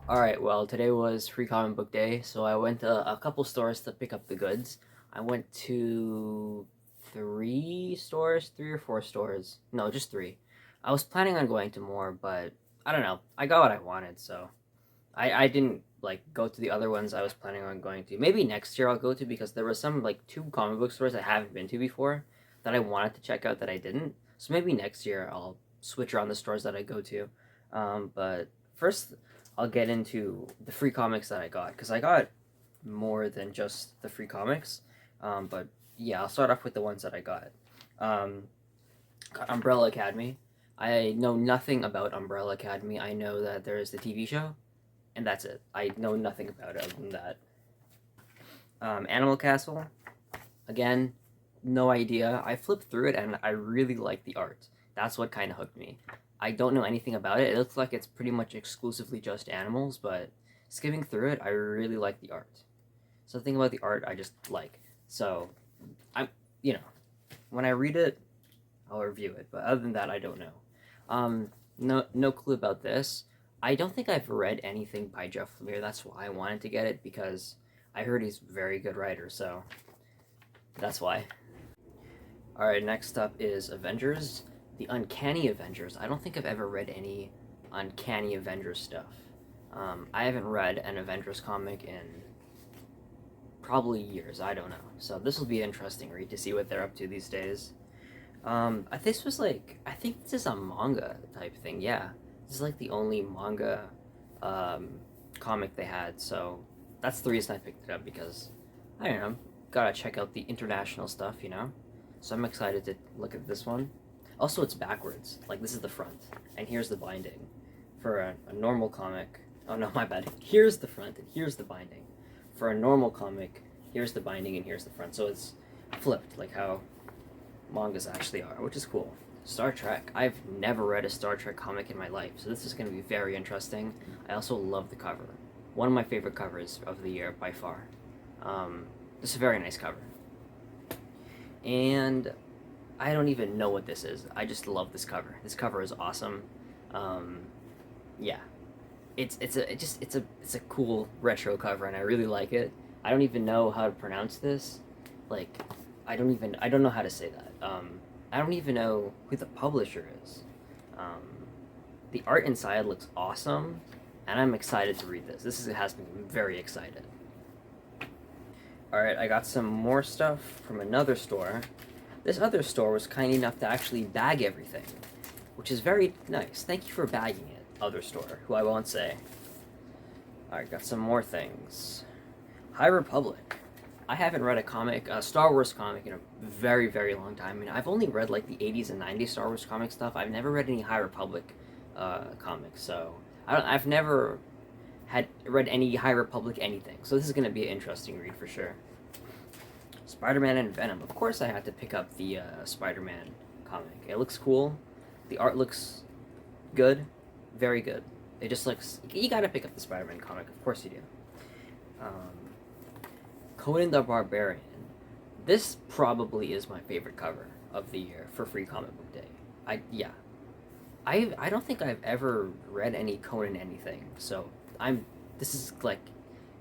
Alright, well, today was free comic book day, so I went to a couple stores to pick up the goods. I went to three or four stores. No, just three. I was planning on going to more, but I don't know. I got what I wanted, so I didn't like go to the other ones I was planning on going to. Maybe next year I'll go to because there were some like two comic book stores I haven't been to before that I wanted to check out that I didn't. So maybe next year I'll switch around the stores that I go to. But first I'll get into the free comics that I got because I got more than just the free comics. But yeah, I'll start off with the ones that I got. Um, got Umbrella Academy. I know nothing about Umbrella Academy. I know that there is the TV show, and that's it. I know nothing about it other than that. Animal Castle, again, no idea. I flipped through it and I really like the art. That's what kind of hooked me. I don't know anything about it. It looks like it's pretty much exclusively just animals, but skimming through it, I really like the art. Something about the art I just like. So, I'm, you know, when I read it, I'll review it. But other than that, I don't know. No clue about this. I don't think I've read anything by Jeff Lemire. That's why I wanted to get it because I heard he's a very good writer. So that's why. All right, next up is Avengers, the Uncanny Avengers. I don't think I've ever read any Uncanny Avengers stuff. I haven't read an Avengers comic in probably years. I don't know. So this will be an interesting read to see what they're up to these days. This was like, I think this is a manga type thing. Yeah, this is like the only manga comic they had. So that's the reason I picked it up because I don't know, gotta check out the international stuff, you know. So I'm excited to look at this one. Also, it's backwards. Like this is the front, and here's the binding. For a normal comic, oh no, my bad. Here's the front, and here's the binding. For a normal comic, here's the binding, and here's the front. So it's flipped, like how mangas actually are, which is cool. Star Trek. I've never read a Star Trek comic in my life, so this is going to be very interesting. I also love the cover. One of my favorite covers of the year by far. This is a very nice cover. And I don't even know what this is. I just love this cover. This cover is awesome. Yeah, it's a cool retro cover, and I really like it. I don't even know how to pronounce this. Like, I don't know how to say that. I don't even know who the publisher is. The art inside looks awesome, and I'm excited to read this. Has me very excited. Alright, I got some more stuff from another store. This other store was kind enough to actually bag everything, which is very nice. Thank you for bagging it, other store, who I won't say. Alright, got some more things. High Republic. I haven't read a Star Wars comic in a very, very long time. I mean, I've only read like the 80s and 90s Star Wars comic stuff. I've never read any High Republic comics, so I've never had read any High Republic anything. So this is going to be an interesting read for sure. Spider-Man and Venom. Of course I had to pick up the Spider-Man comic. It looks cool. The art looks good. Very good. It just looks... You gotta pick up the Spider-Man comic. Of course you do. Conan the Barbarian. This probably is my favorite cover of the year for Free Comic Book Day. I don't think I've ever read any Conan anything, so this is like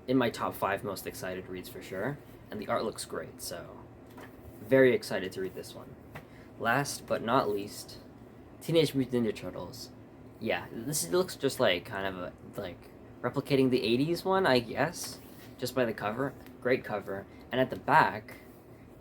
in my top 5 most excited reads for sure, and the art looks great, so very excited to read this one. Last but not least, Teenage Mutant Ninja Turtles. Yeah, this looks just like kind of replicating the 80s one, I guess, just by the cover. Great cover. And at the back,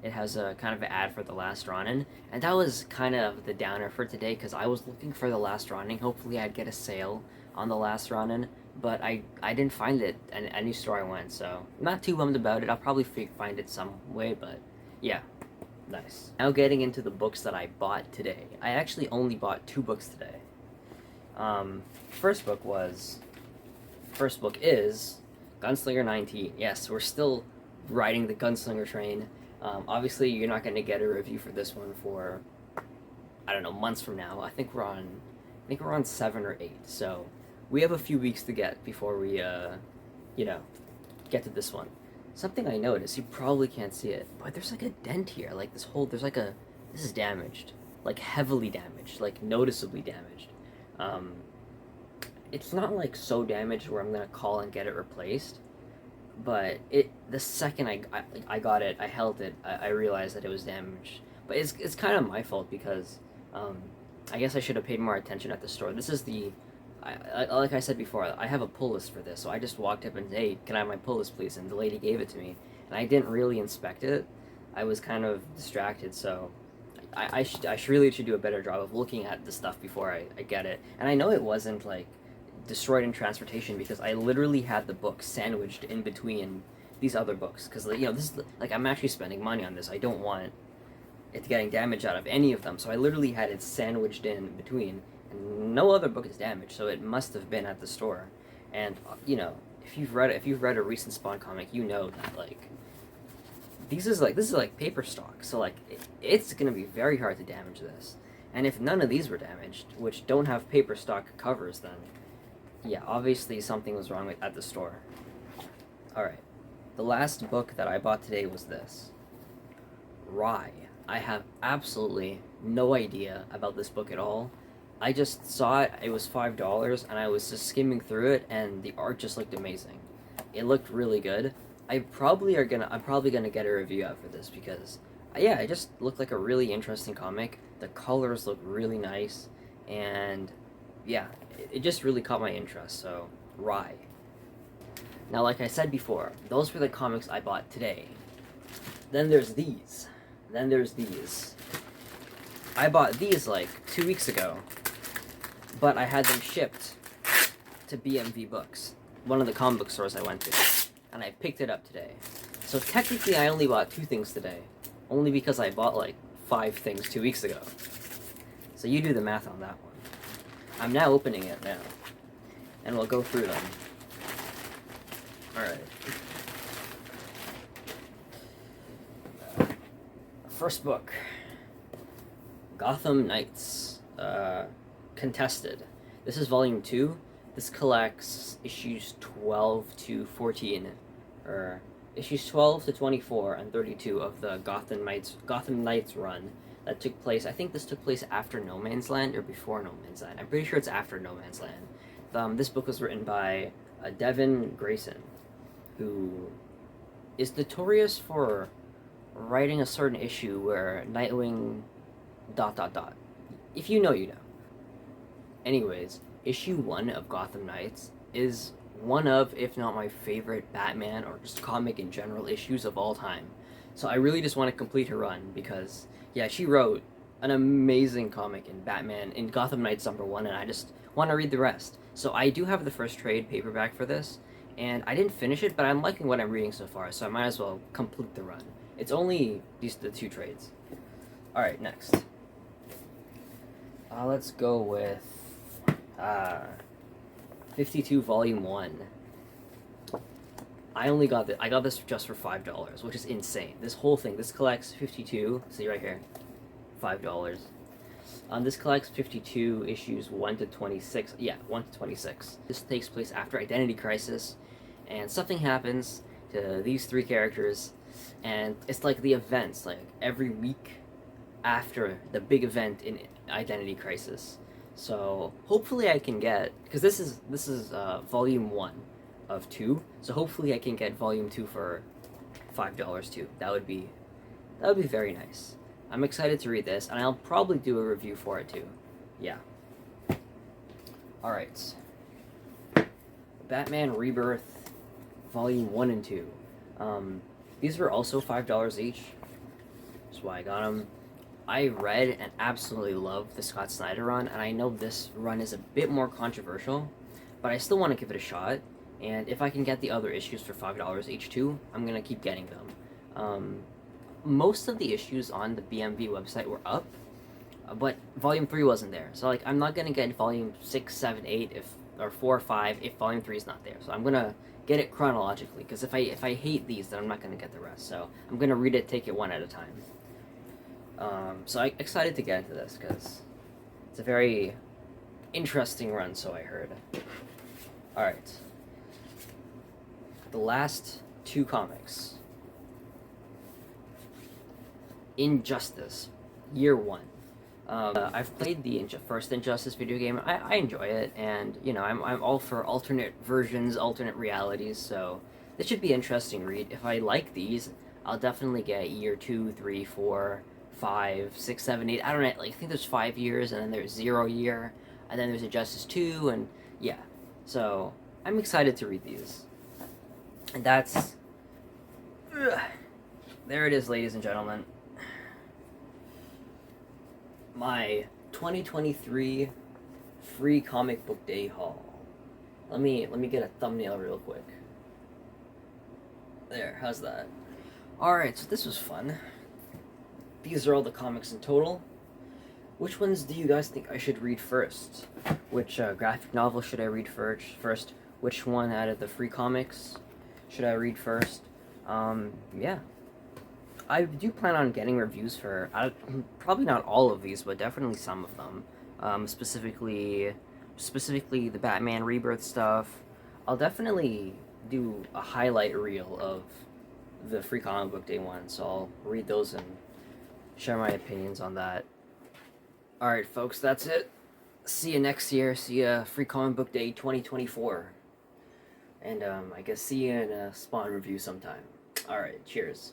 it has a kind of an ad for The Last Ronin, and that was kind of the downer for today because I was looking for The Last Ronin. Hopefully I'd get a sale on The Last Ronin, but I didn't find it at any store I went, so I'm not too bummed about it. I'll probably find it some way, but yeah, nice. Now getting into the books that I bought today. I actually only bought 2 books today. First book is Gunslinger 19. Yes, we're still riding the Gunslinger train. Obviously, you're not going to get a review for this one for, I don't know, months from now. I think we're on 7 or 8. So we have a few weeks to get before we, get to this one. something I noticed, you probably can't see it, but there's like a dent here. Like this is damaged. Like heavily damaged. Like noticeably damaged. Um, it's not like so damaged where I'm gonna call and get it replaced, but the second I got it, I held it, I realized that it was damaged. But it's kind of my fault because um, I guess I should have paid more attention at the store. This is like I said before, I have a pull list for this, so I just walked up and, hey, can I have my pull list, please? And the lady gave it to me, and I didn't really inspect it. I was kind of distracted, so really should do a better job of looking at the stuff before I get it. And I know it wasn't like destroyed in transportation because I literally had the book sandwiched in between these other books because this is like I'm actually spending money on this. I don't want it getting damage out of any of them, so I literally had it sandwiched in between, and no other book is damaged, so it must have been at the store. And if you've read a recent Spawn comic, you know that like this is like paper stock, so like it's gonna be very hard to damage this. And if none of these were damaged, which don't have paper stock covers, then yeah, obviously something was wrong at the store. Alright, the last book that I bought today was this. Rye. I have absolutely no idea about this book at all. I just saw it, it was $5, and I was just skimming through it, and the art just looked amazing. It looked really good. I'm probably gonna get a review out for this because, yeah, it just looked like a really interesting comic. The colors look really nice, and yeah, it just really caught my interest. So, Rye. Now, like I said before, those were the comics I bought today. Then there's these. Then there's these. I bought these like 2 weeks ago, but I had them shipped to BMV Books, one of the comic book stores I went to, and I picked it up today. So technically I only bought 2 things today, only because I bought like 5 things 2 weeks ago. So you do the math on that one. I'm now opening it now, and we'll go through them. Alright. First book, Gotham Knights, Contested. This is volume 2. This collects issues 12 to 14, or issues 12 to 24 and 32 of the Gotham Knights run that took place. I think this took place after No Man's Land or before No Man's Land. I'm pretty sure it's after No Man's Land. This book was written by Devin Grayson, who is notorious for writing a certain issue where Nightwing ... If you know, you know. Anyways, issue 1 of Gotham Knights is one of, if not my favorite Batman or just comic in general issues of all time. So I really just want to complete her run because, yeah, she wrote an amazing comic in Batman, in Gotham Knights #1, and I just want to read the rest. So I do have the first trade paperback for this, and I didn't finish it, but I'm liking what I'm reading so far, so I might as well complete the run. It's only the 2 trades. Alright, next. Let's go with 52 Volume 1. I got this just for $5, which is insane. This whole thing, this collects 52, see right here, $5. This collects 52 issues 1 to 26. Yeah, 1 to 26. This takes place after Identity Crisis, and something happens to these 3 characters, and it's like the events, like every week after the big event in Identity Crisis. So hopefully I can get, because this is volume 1 of 2, so hopefully I can get volume 2 for $5 too. That would be very nice. I'm excited to read this, and I'll probably do a review for it too. Yeah. Alright. Batman Rebirth, Volume 1 and 2. These were also $5 each. That's why I got them. I read and absolutely loved the Scott Snyder run, and I know this run is a bit more controversial, but I still want to give it a shot, and if I can get the other issues for $5 each too, I'm going to keep getting them. Most of the issues on the BMV website were up, but Volume 3 wasn't there, so like I'm not going to get Volume 6, 7, 8, or 4 or 5 if Volume 3 is not there, so I'm going to get it chronologically, because if I hate these, then I'm not going to get the rest, so I'm going to read it, take it one at a time. So I'm excited to get into this, because it's a very interesting run, so I heard. Alright. The last 2 comics. Injustice, Year 1. I've played the first Injustice video game. I enjoy it, and you know I'm all for alternate versions, alternate realities. So this should be an interesting read. If I like these, I'll definitely get Year 2, 3, 4, 5, 6, 7, 8. I don't know. Like I think there's 5 years, and then there's 0 year, and then there's Injustice 2, and yeah. So I'm excited to read these, and that's there it is, ladies and gentlemen. My 2023 free comic book day haul. Let me get a thumbnail real quick. There, how's that? Alright, so this was fun. These are all the comics in total. Which ones do you guys think I should read first? Which graphic novel should I read first? Which one out of the free comics should I read first? Yeah. I do plan on getting reviews for probably not all of these, but definitely some of them. Specifically the Batman Rebirth stuff. I'll definitely do a highlight reel of the free comic book day one, so I'll read those and share my opinions on that. Alright, folks, that's it. See you next year. See ya free comic book day 2024. And I guess see you in a Spawn review sometime. Alright, cheers.